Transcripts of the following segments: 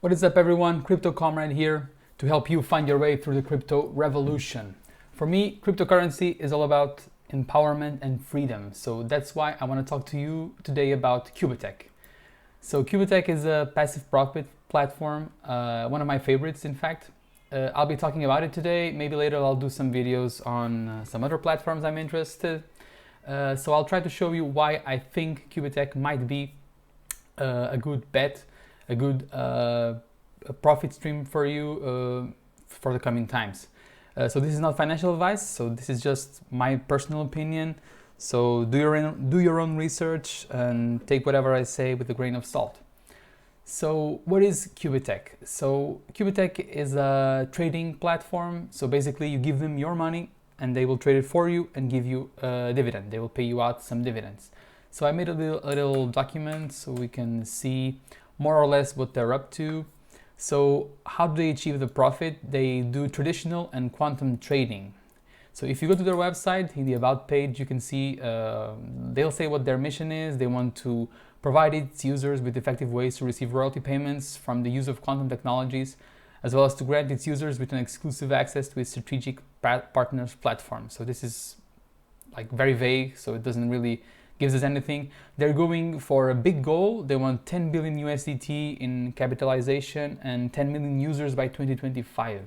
What is up everyone, Crypto Comrade here to help you find your way through the crypto revolution. For me, cryptocurrency is all about empowerment and freedom. So that's why I want to talk to you today about Qubittech. So Qubittech is a passive profit platform, one of my favorites in fact. I'll be talking about it today. Maybe later I'll do some videos on some other platforms I'm interested. So I'll try to show you why I think Qubittech might be a good bet, a good profit stream for you for the coming times. So this is not financial advice, so this is just my personal opinion. So do your own research and take whatever I say with a grain of salt. So what is Qubittech? So Qubittech is a trading platform. So basically you give them your money and they will trade it for you and give you a dividend. They will pay you out some dividends. So I made a little document so we can see more or less what they're up to. So how do they achieve the profit? They do traditional and quantum trading. So if you go to their website, in the About page, you can see they'll say what their mission is. They want to provide its users with effective ways to receive royalty payments from the use of quantum technologies, as well as to grant its users with an exclusive access to its strategic partners platform. So this is like very vague, so it doesn't really gives us anything. They're going for a big goal. They want 10 billion USDT in capitalization and 10 million users by 2025.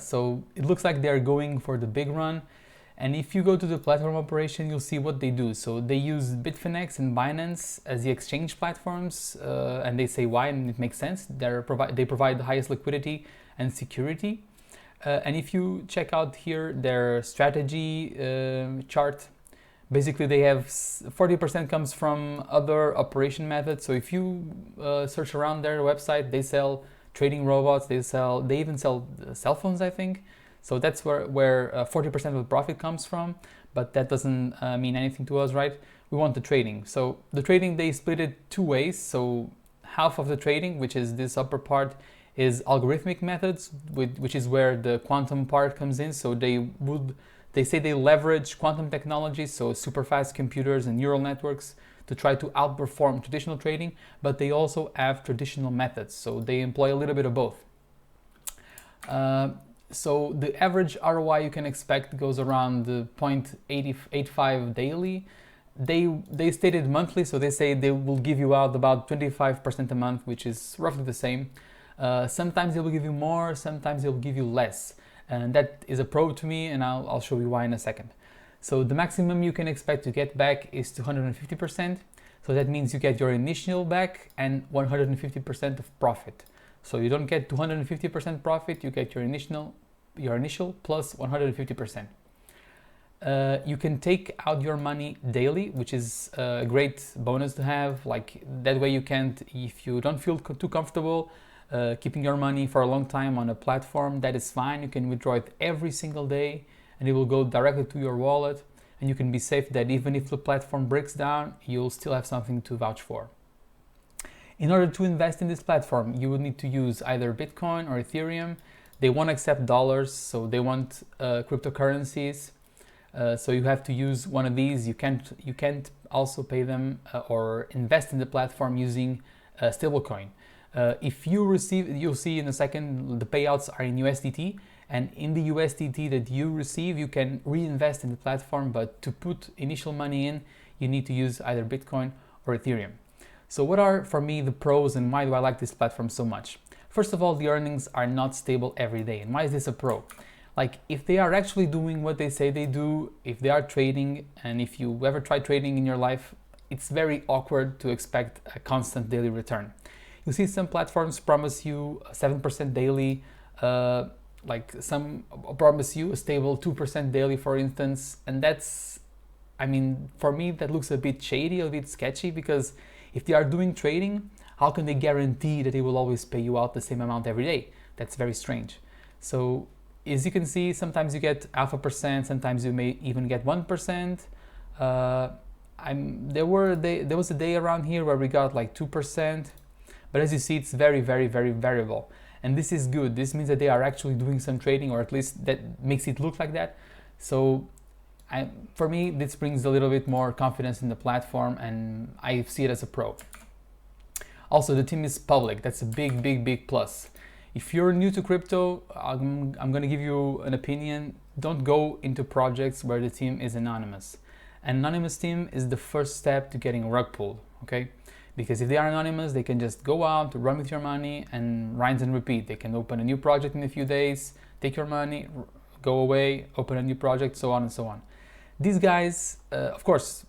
So it looks like they're going for the big run. And if you go to the platform operation, you'll see what they do. So they use Bitfinex and Binance as the exchange platforms, and they say why, and it makes sense. They provide the highest liquidity and security. And if you check out here their strategy chart, basically they have 40% comes from other operation methods. So if you search around their website, they sell trading robots, they even sell cell phones, I think. So that's where 40% of the profit comes from, but that doesn't mean anything to us, right? We want the trading. So the trading, they split it two ways. So half of the trading, which is this upper part, is algorithmic methods, which is where the quantum part comes in. So they say they leverage quantum technology, so super fast computers and neural networks to try to outperform traditional trading, but they also have traditional methods, so they employ a little bit of both. So the average ROI you can expect goes around 0.85 daily. They stated monthly, so they say they will give you out about 25% a month, which is roughly the same. Sometimes they will give you more, sometimes they will give you less. And that is a pro to me, and I'll show you why in a second. So the maximum you can expect to get back is 250%. So that means you get your initial back and 150% of profit. So you don't get 250% profit, you get your initial plus 150%. You can take out your money daily, which is a great bonus to have. Like that way you can't, if you don't feel too comfortable keeping your money for a long time on a platform, that is fine. You can withdraw it every single day and it will go directly to your wallet, and you can be safe that even if the platform breaks down, you'll still have something to vouch for. In order to invest in this platform, you will need to use either Bitcoin or Ethereum. They won't accept dollars, so they want cryptocurrencies. So you have to use one of these. You can't also pay them or invest in the platform using a stablecoin. If you receive, you'll see in a second, the payouts are in USDT, and in the USDT that you receive, you can reinvest in the platform, but to put initial money in, you need to use either Bitcoin or Ethereum. So what are, for me, the pros and why do I like this platform so much? First of all, the earnings are not stable every day. And why is this a pro? Like if they are actually doing what they say they do, if they are trading, and if you ever try trading in your life, it's very awkward to expect a constant daily return. You see some platforms promise you 7% daily, like some promise you a stable 2% daily, for instance. And that's, I mean, for me, that looks a bit shady, a bit sketcy, because if they are doing trading, how can they guarantee that they will always pay you out the same amount every day? That's very strange. So as you can see, sometimes you get 0.5%, sometimes you may even get 1%. There was a day around here where we got like 2. But as you see, it's very, very, very variable. And this is good. This means that they are actually doing some trading, or at least that makes it look like that. So for me, this brings a little bit more confidence in the platform, and I see it as a pro. Also, the team is public. That's a big plus. If you're new to crypto, I'm going to give you an opinion. Don't go into projects where the team is anonymous. An anonymous team is the first step to getting rug pulled, okay? Because if they are anonymous, they can just go out, run with your money, and rinse and repeat. They can open a new project in a few days, take your money, go away, open a new project, so on and so on. These guys, of course,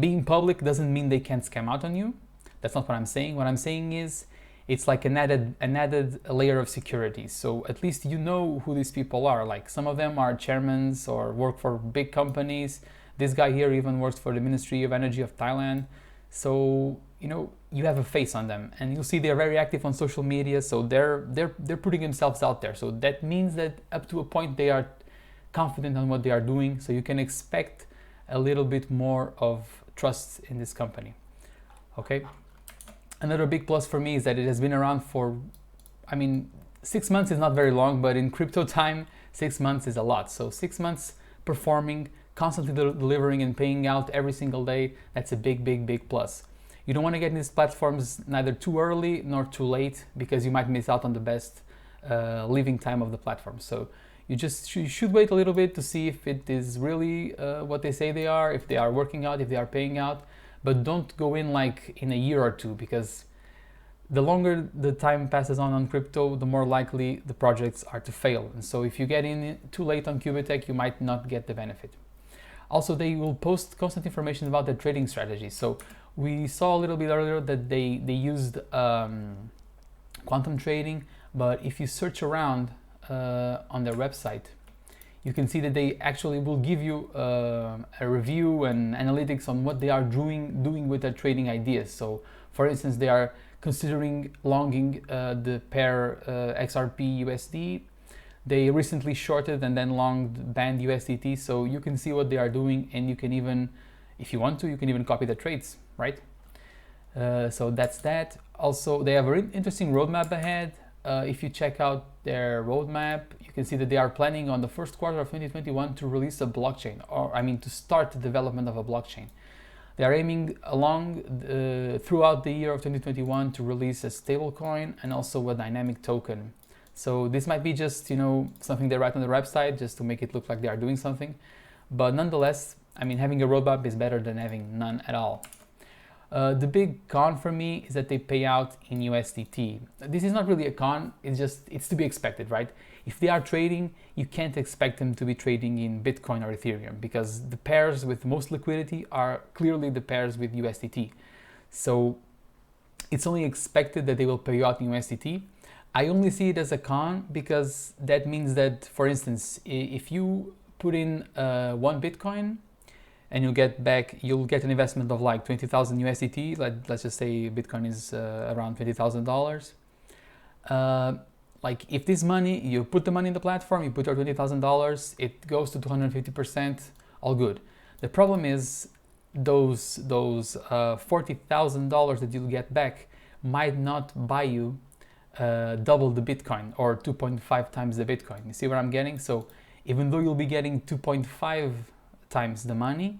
being public doesn't mean they can't scam out on you. That's not what I'm saying. What I'm saying is it's like an added layer of security. So at least you know who these people are. Like some of them are chairmen or work for big companies. This guy here even works for the Ministry of Energy of Thailand. So you have a face on them, and you'll see they're very active on social media. So they're putting themselves out there. So that means that up to a point they are confident on what they are doing. So you can expect a little bit more of trust in this company. Okay. Another big plus for me is that it has been around for, 6 months is not very long, but in crypto time, 6 months is a lot. So 6 months performing, constantly delivering and paying out every single day, that's a big plus. You don't want to get in these platforms neither too early nor too late, because you might miss out on the best living time of the platform. So you should wait a little bit to see if it is really what they say they are, if they are working out, if they are paying out. But don't go in like in a year or two, because the longer the time passes on crypto, the more likely the projects are to fail. And so if you get in too late on Qubittech, you might not get the benefit. Also, they will post constant information about their trading strategy. So we saw a little bit earlier that they used quantum trading, but if you search around on their website, you can see that they actually will give you a review and analytics on what they are doing with their trading ideas. So, for instance, they are considering longing the pair XRP USD. They recently shorted and then longed BAND USDT. So you can see what they are doing, and you can even, if you want to, you can even copy the trades, right? So that's that. Also, they have an interesting roadmap ahead. If you check out their roadmap, you can see that they are planning on the first quarter of 2021 to release a blockchain, to start the development of a blockchain. They are aiming throughout the year of 2021 to release a stablecoin and also a dynamic token. So this might be just, something they write on their website just to make it look like they are doing something. But nonetheless, having a roadmap is better than having none at all. The big con for me is that they pay out in USDT. This is not really a con, it's to be expected, right? If they are trading, you can't expect them to be trading in Bitcoin or Ethereum, because the pairs with most liquidity are clearly the pairs with USDT. So it's only expected that they will pay you out in USDT. I only see it as a con because that means that, for instance, if you put in 1 Bitcoin, and you'll get an investment of like 20,000 USDT. Let's just say Bitcoin is around $20,000. Like if this money, you put the money in the platform, you put your $20,000, it goes to 250%, all good. The problem is those $40,000 that you'll get back might not buy you double the Bitcoin or 2.5 times the Bitcoin. You see where I'm getting? So even though you'll be getting 2.5 times the money,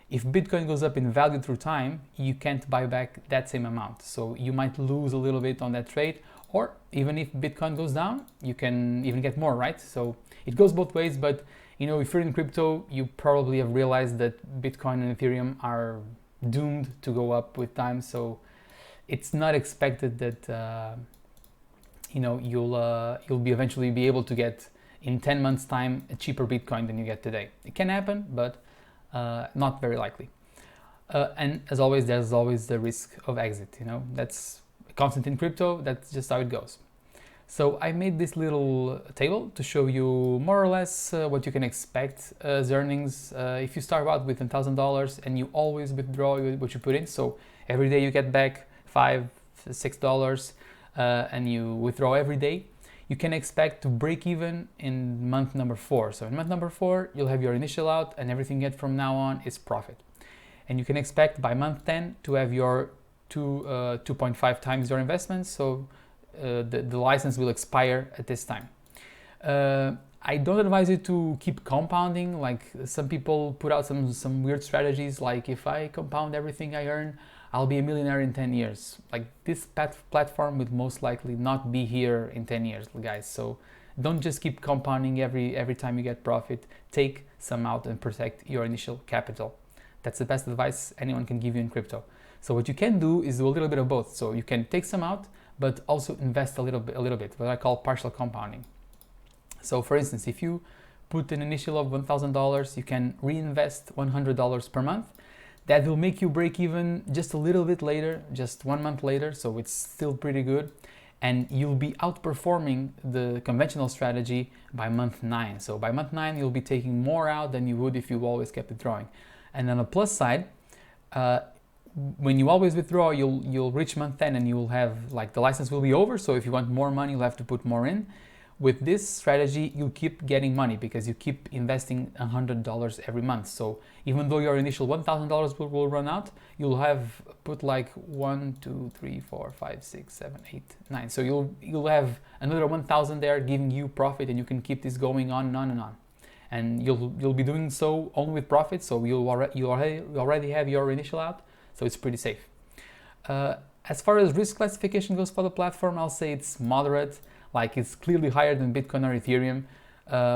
if Bitcoin goes up in value through time, you can't buy back that same amount. So you might lose a little bit on that trade, or even if Bitcoin goes down, you can even get more, right? So it goes both ways, but if you're in crypto, you probably have realized that Bitcoin and Ethereum are doomed to go up with time. So it's not expected that you'll be eventually be able to get in 10 months time a cheaper Bitcoin than you get today. It can happen, but not very likely. And as always, there's always the risk of exit. That's constant in crypto. That's just how it goes. So I made this little table to show you more or less what you can expect as earnings if you start out with $10,000 and you always withdraw what you put in. So every day you get back $5, $6 and you withdraw every day. You can expect to break even in month number 4. So in month number 4, you'll have your initial out, and everything you get from now on is profit. And you can expect by month 10 to have your 2.5 times your investments. So the license will expire at this time. I don't advise you to keep compounding. Like some people put out some weird strategies, like if I compound everything I earn, I'll be a millionaire in 10 years. Like this platform will most likely not be here in 10 years, guys. So don't just keep compounding every time you get profit. Take some out and protect your initial capital. That's the best advice anyone can give you in crypto. So what you can do is do a little bit of both. So you can take some out, but also invest a little bit, what I call partial compounding. So for instance, if you put an initial of $1,000, you can reinvest $100 per month. That will make you break even just a little bit later, just 1 month later, so it's still pretty good. And you'll be outperforming the conventional strategy by month 9. So by month 9, you'll be taking more out than you would if you always kept withdrawing. And on the plus side, when you always withdraw, you'll reach month 10 and you'll have, like, the license will be over. So if you want more money, you'll have to put more in. With this strategy, you keep getting money because you keep investing $100 every month. So even though your initial $1,000 will run out, you'll have put like 1, 2, 3, 4, 5, 6, 7, 8, 9. So you'll have another 1,000 there giving you profit, and you can keep this going on and on and on. And you'll be doing so only with profit. So you already have your initial out. So it's pretty safe. As far as risk classification goes for the platform, I'll say it's moderate. Like, it's clearly higher than Bitcoin or Ethereum,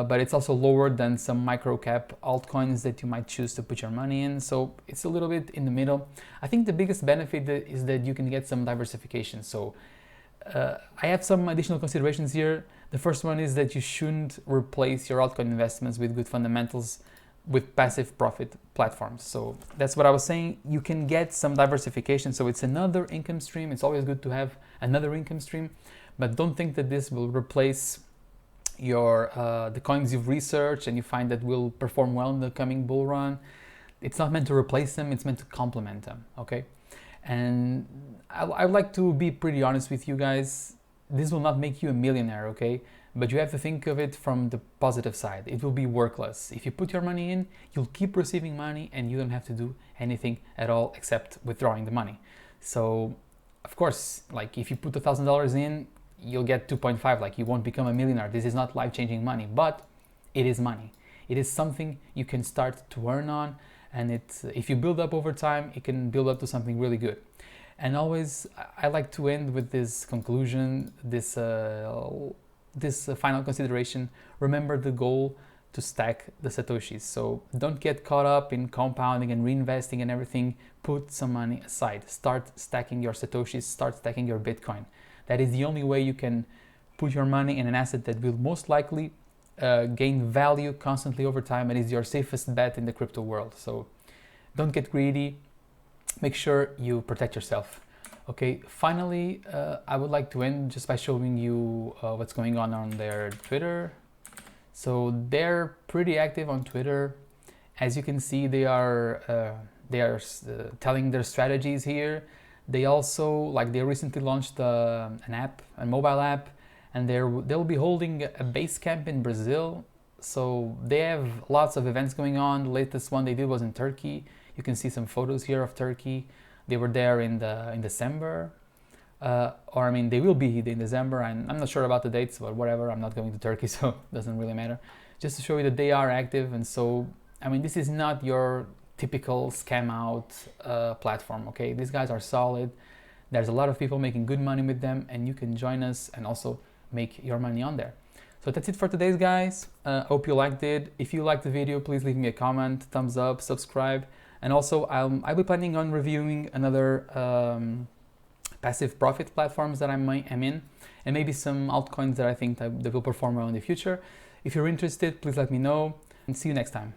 but it's also lower than some micro cap altcoins that you might choose to put your money in. So it's a little bit in the middle. I think the biggest benefit is that you can get some diversification. So I have some additional considerations here. The first one is that you shouldn't replace your altcoin investments with good fundamentals with passive profit platforms. So that's what I was saying. You can get some diversification. So it's another income stream. It's always good to have another income stream. But don't think that this will replace your the coins you've researched and you find that will perform well in the coming bull run. It's not meant to replace them, it's meant to complement them, okay? And I'd like to be pretty honest with you guys. This will not make you a millionaire, okay? But you have to think of it from the positive side. It will be workless. If you put your money in, you'll keep receiving money and you don't have to do anything at all except withdrawing the money. So, of course, like if you put $1,000 in, you'll get 2.5, like you won't become a millionaire. This is not life-changing money, but it is money. It is something you can start to earn on, and if you build up over time, it can build up to something really good. And always, I like to end with this conclusion, this final consideration. Remember the goal to stack the Satoshis. So don't get caught up in compounding and reinvesting and everything. Put some money aside. Start stacking your Satoshis, start stacking your Bitcoin. That is the only way you can put your money in an asset that will most likely gain value constantly over time and is your safest bet in the crypto world. So don't get greedy. Make sure you protect yourself. Okay, finally, I would like to end just by showing you what's going on their Twitter. So they're pretty active on Twitter. As you can see, they are telling their strategies here. They also, they recently launched an app, a mobile app, and they'll be holding a base camp in Brazil. So they have lots of events going on. The latest one they did was in Turkey. You can see some photos here of Turkey. They were there in December, they will be in December. I'm not sure about the dates, but whatever. I'm not going to Turkey, so it doesn't really matter. Just to show you that they are active, and so this is not your typical scam out platform. Okay, these guys are solid. There's a lot of people making good money with them, and you can join us and also make your money on there. So that's it for today, guys. Hope you liked it. If you liked the video, please leave me a comment, thumbs up, subscribe. And also, I'll be planning on reviewing another passive profit platforms that I'm in, and maybe some altcoins that I think that will perform well in the future. If you're interested, please let me know, and see you next time.